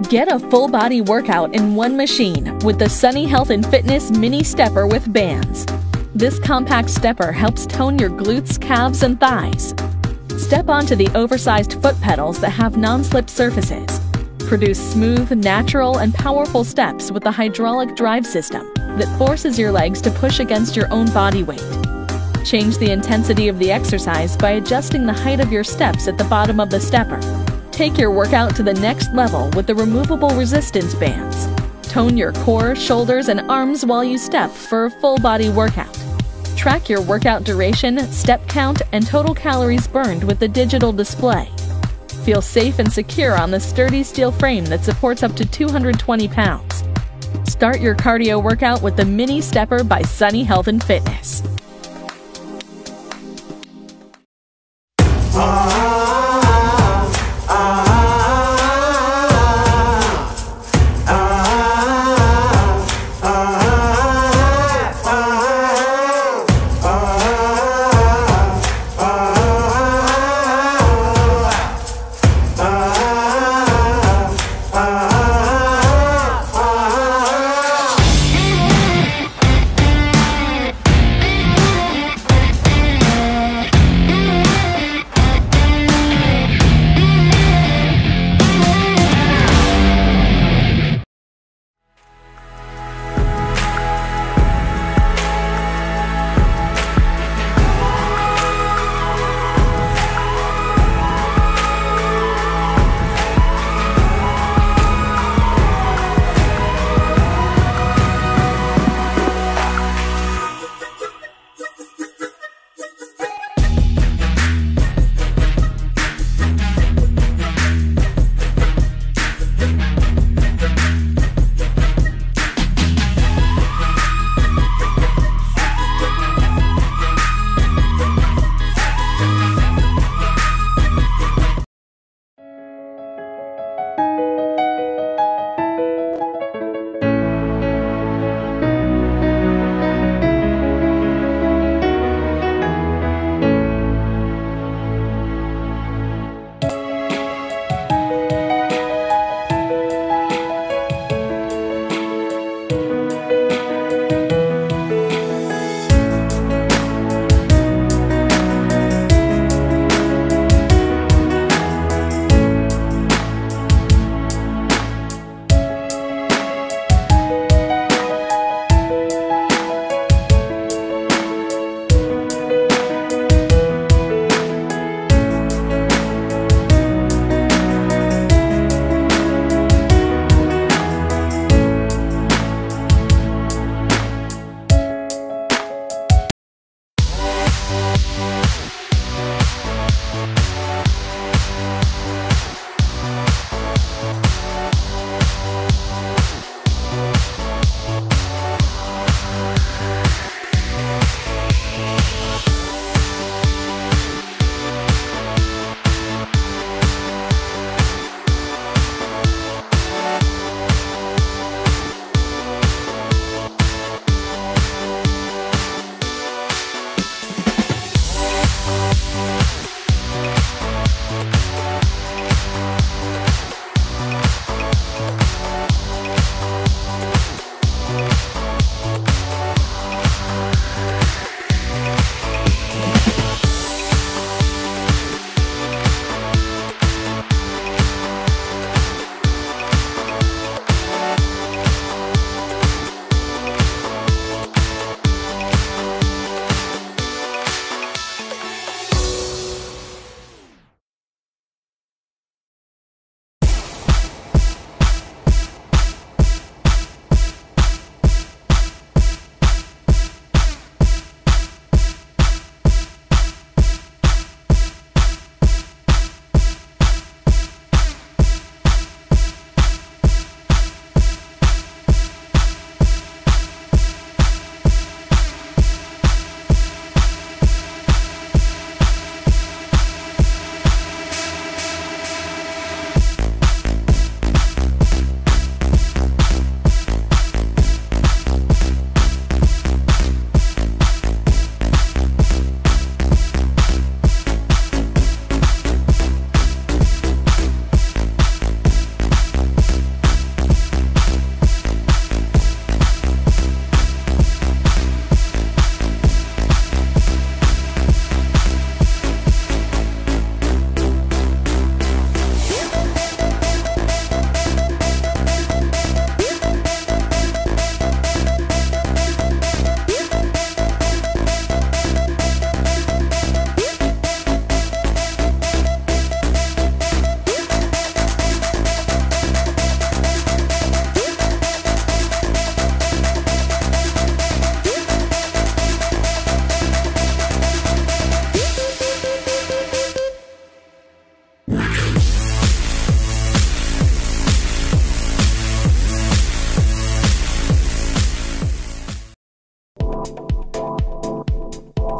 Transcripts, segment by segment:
Get a full body workout in one machine with the Sunny Health and Fitness Mini Stepper with bands. This compact stepper helps tone your glutes, calves, and thighs. Step onto the oversized foot pedals that have non-slip surfaces. Produce smooth, natural, and powerful steps with the hydraulic drive system that forces your legs to push against your own body weight. Change the intensity of the exercise by adjusting the height of your steps at the bottom of the stepper. Take your workout to the next level with the removable resistance bands. Tone your core, shoulders, and arms while you step for a full body workout. Track your workout duration, step count, and total calories burned with the digital display. Feel safe and secure on the sturdy steel frame that supports up to 220 pounds. Start your cardio workout with the Mini Stepper by Sunny Health and Fitness.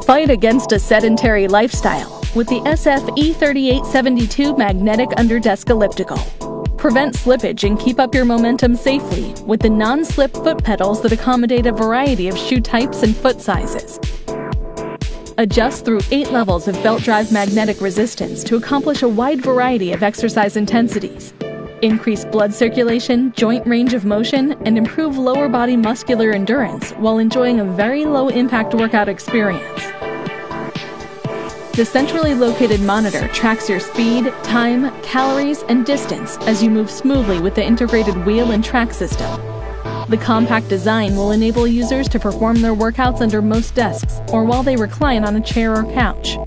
Fight against a sedentary lifestyle with the SF-E3872 Magnetic Underdesk Elliptical. Prevent slippage and keep up your momentum safely with the non-slip foot pedals that accommodate a variety of shoe types and foot sizes. Adjust through 8 levels of belt drive magnetic resistance to accomplish a wide variety of exercise intensities. Increase blood circulation, joint range of motion, and improve lower body muscular endurance while enjoying a very low-impact workout experience. The centrally located monitor tracks your speed, time, calories, and distance as you move smoothly with the integrated wheel and track system. The compact design will enable users to perform their workouts under most desks or while they recline on a chair or couch.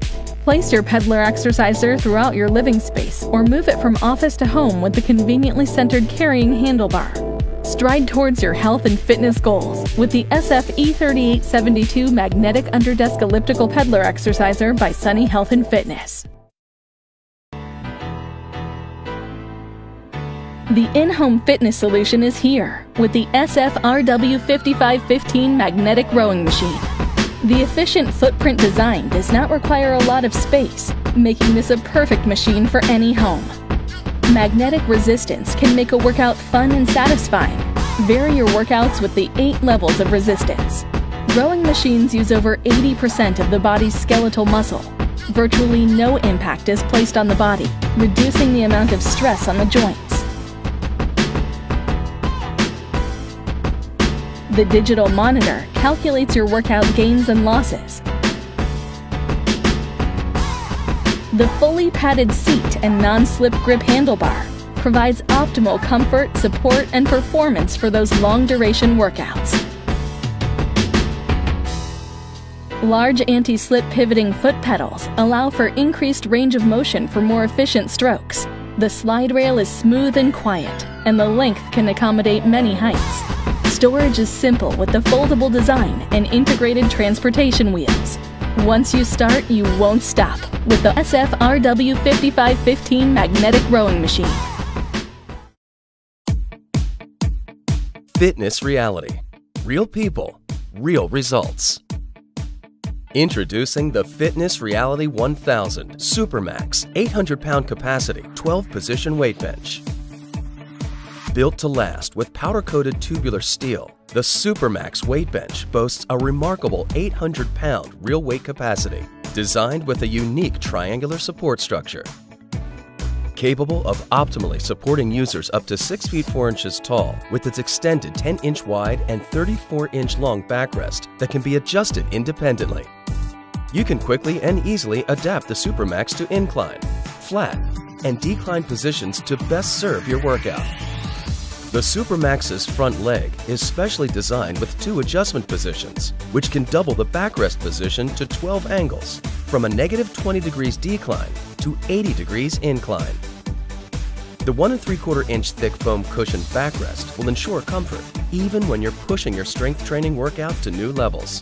Place your peddler exerciser throughout your living space or move it from office to home with the conveniently centered carrying handlebar. Stride towards your health and fitness goals with the SF-E3872 Magnetic Underdesk Elliptical Peddler Exerciser by Sunny Health and Fitness. The in-home fitness solution is here with the SF-RW5515 Magnetic Rowing Machine. The efficient footprint design does not require a lot of space, making this a perfect machine for any home. Magnetic resistance can make a workout fun and satisfying. Vary your workouts with the 8 levels of resistance. Rowing machines use over 80% of the body's skeletal muscle. Virtually no impact is placed on the body, reducing the amount of stress on the joints. The digital monitor calculates your workout gains and losses. The fully padded seat and non-slip grip handlebar provides optimal comfort, support, and performance for those long-duration workouts. Large anti-slip pivoting foot pedals allow for increased range of motion for more efficient strokes. The slide rail is smooth and quiet, and the length can accommodate many heights. Storage is simple with the foldable design and integrated transportation wheels. Once you start, you won't stop with the SF-RW5515 Magnetic Rowing Machine. Fitness reality. Real people, real results. Introducing the Fitness Reality 1000 Supermax 800-pound capacity 12-position weight bench. Built to last with powder-coated tubular steel, the Supermax weight bench boasts a remarkable 800-pound real weight capacity, designed with a unique triangular support structure. Capable of optimally supporting users up to 6 feet 4 inches tall with its extended 10-inch wide and 34-inch long backrest that can be adjusted independently. You can quickly and easily adapt the Supermax to incline, flat, and decline positions to best serve your workout. The Supermax's front leg is specially designed with 2 adjustment positions, which can double the backrest position to 12 angles, from a negative 20 degrees decline to 80 degrees incline. The 1 3/4 inch thick foam cushion backrest will ensure comfort, even when you're pushing your strength training workout to new levels.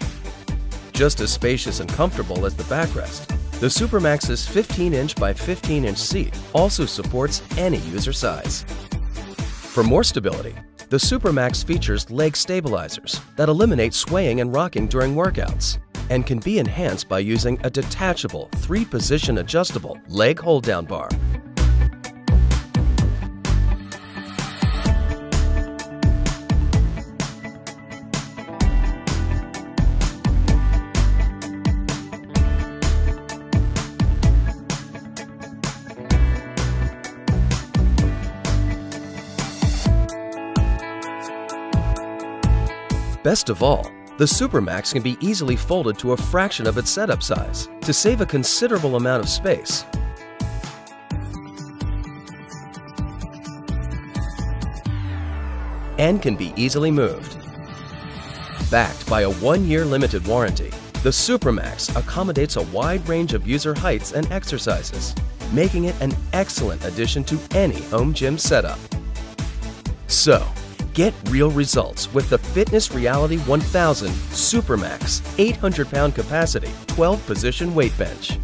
Just as spacious and comfortable as the backrest, the Supermax's 15-inch by 15-inch seat also supports any user size. For more stability, the Supermax features leg stabilizers that eliminate swaying and rocking during workouts and can be enhanced by using a detachable 3-position adjustable leg hold-down bar. Best of all, the Supermax can be easily folded to a fraction of its setup size to save a considerable amount of space. And can be easily moved. Backed by a 1-year limited warranty, the Supermax accommodates a wide range of user heights and exercises, making it an excellent addition to any home gym setup. So, get real results with the Fitness Reality 1000 Supermax 800-pound capacity 12-position weight bench.